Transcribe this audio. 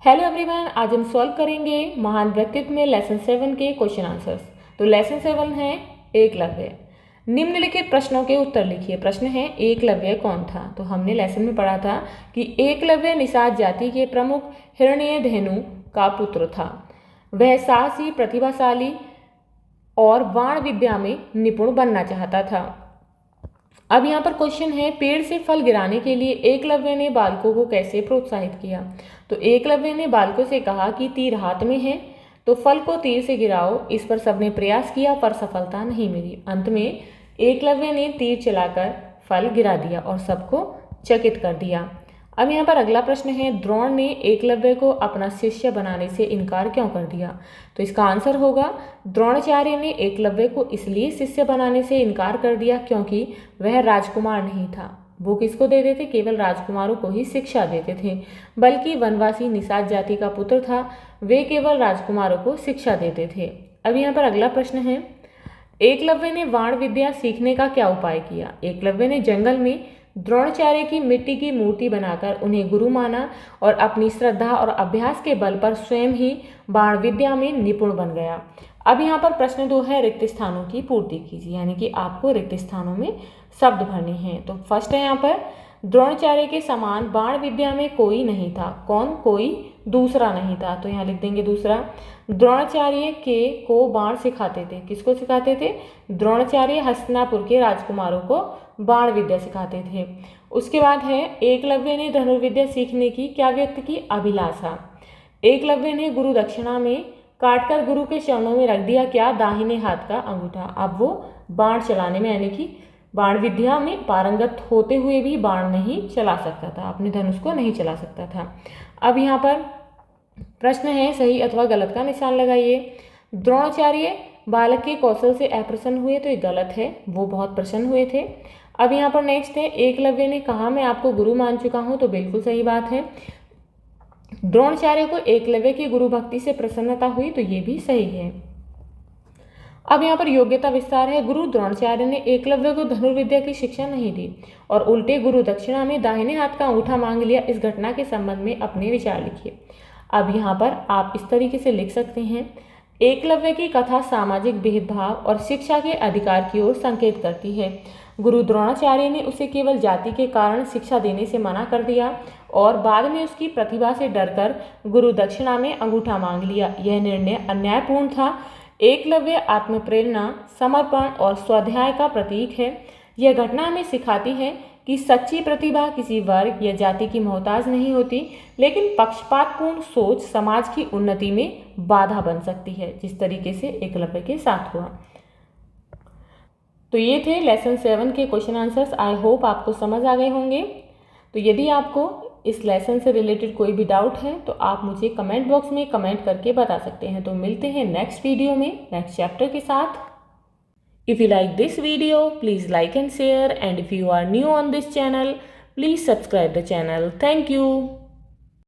Hello everyone, आज हम solve करेंगे महान व्यक्तित्व में लेसन 7 के क्वेश्चन आंसर्स। तो लेसन 7 है एकलव्य। निम्नलिखित प्रश्नों के उत्तर लिखिए। प्रश्न है एकलव्य कौन था। तो हमने लेसन में पढ़ा था कि एकलव्य निषाद जाति के प्रमुख हिरण्यधेनु का पुत्र था। वह साहसी, प्रतिभाशाली और वाण विद्या में निपुण बनना चाहता था। अब यहाँ पर क्वेश्चन है, पेड़ से फल गिराने के लिए एकलव्य ने बालकों को कैसे प्रोत्साहित किया। तो एकलव्य ने बालकों से कहा कि तीर हाथ में है तो फल को तीर से गिराओ। इस पर सबने प्रयास किया पर सफलता नहीं मिली। अंत में एकलव्य ने तीर चलाकर फल गिरा दिया और सबको चकित कर दिया। अब यहाँ पर अगला प्रश्न है, द्रोण ने एकलव्य को अपना शिष्य बनाने से इनकार क्यों कर दिया। तो इसका आंसर होगा, द्रोणाचार्य ने एकलव्य को इसलिए शिष्य बनाने से इनकार कर दिया क्योंकि वह राजकुमार नहीं था। वो किसको देते थे? केवल राजकुमारों को ही शिक्षा देते थे, बल्कि वनवासी निषाद जाति का पुत्र था। वे केवल राजकुमारों को शिक्षा देते थे। अब यहाँ पर अगला प्रश्न है, एकलव्य ने वाण विद्या सीखने का क्या उपाय किया। एकलव्य ने जंगल में द्रोणाचार्य की मिट्टी की मूर्ति बनाकर उन्हें गुरु माना और अपनी श्रद्धा और अभ्यास के बल पर स्वयं ही बाण विद्या में निपुण बन गया। अब यहाँ पर प्रश्न 2 है, रिक्त स्थानों की पूर्ति कीजिए, यानी कि आपको रिक्त स्थानों में शब्द भरने हैं। तो फर्स्ट है यहाँ पर, द्रोणाचार्य के समान बाण विद्या में कोई नहीं था। कौन? कोई दूसरा नहीं था। तो यहाँ लिख देंगे दूसरा, द्रोणाचार्य को बाण सिखाते थे। किसको सिखाते थे? द्रोणाचार्य हस्तिनापुर के राजकुमारों को बाण विद्या सिखाते थे। उसके बाद है, एकलव्य ने धनुर्विद्या सीखने की क्या व्यक्त की? अभिलाषा। एकलव्य ने गुरु दक्षिणा में काटकर गुरु के चरणों में रख दिया क्या? दाहिने हाथ का अंगूठा। अब वो बाण चलाने में, यानी कि बाण विद्या में पारंगत होते हुए भी बाण नहीं चला सकता था, अपने धनुष को नहीं चला सकता था। अब यहाँ पर प्रश्न है, सही अथवा गलत का निशान लगाइए। द्रोणाचार्य बालक के कौशल से अप्रसन्न हुए, तो ये गलत है, वो बहुत प्रसन्न हुए थे। अब यहाँ पर नेक्स्ट है, एकलव्य ने कहा मैं आपको गुरु मान चुका हूँ, तो बिल्कुल सही बात है। द्रोणाचार्य को एकलव्य की गुरु भक्ति से प्रसन्नता हुई, तो ये भी सही है। अब यहाँ पर योग्यता विस्तार है, गुरु द्रोणाचार्य ने एकलव्य को धनुर्विद्या की शिक्षा नहीं दी और उल्टे गुरु दक्षिणा में दाहिने हाथ का अंगूठा मांग लिया। इस घटना के संबंध में अपने विचार लिखिए। अब यहाँ पर आप इस तरीके से लिख सकते हैं, एकलव्य की कथा सामाजिक भेदभाव और शिक्षा के अधिकार की ओर संकेत करती है। गुरु द्रोणाचार्य ने उसे केवल जाति के कारण शिक्षा देने से मना कर दिया और बाद में उसकी प्रतिभा से डरकर गुरु दक्षिणा में अंगूठा मांग लिया। यह निर्णय अन्यायपूर्ण था। एकलव्य आत्मप्रेरणा, समर्पण और स्वाध्याय का प्रतीक है। यह घटना हमें सिखाती है कि सच्ची प्रतिभा किसी वर्ग या जाति की मोहताज नहीं होती, लेकिन पक्षपातपूर्ण सोच समाज की उन्नति में बाधा बन सकती है, जिस तरीके से एकलव्य के साथ हुआ। तो ये थे लेसन 7 के क्वेश्चन आंसर्स। आई होप आपको समझ आ गए होंगे। तो यदि आपको इस लेसन से रिलेटेड कोई भी डाउट है तो आप मुझे कमेंट बॉक्स में कमेंट करके बता सकते हैं। तो मिलते हैं नेक्स्ट वीडियो में नेक्स्ट चैप्टर के साथ। If you like this video please like and share, and if you are new on this channel please subscribe the channel. Thank you.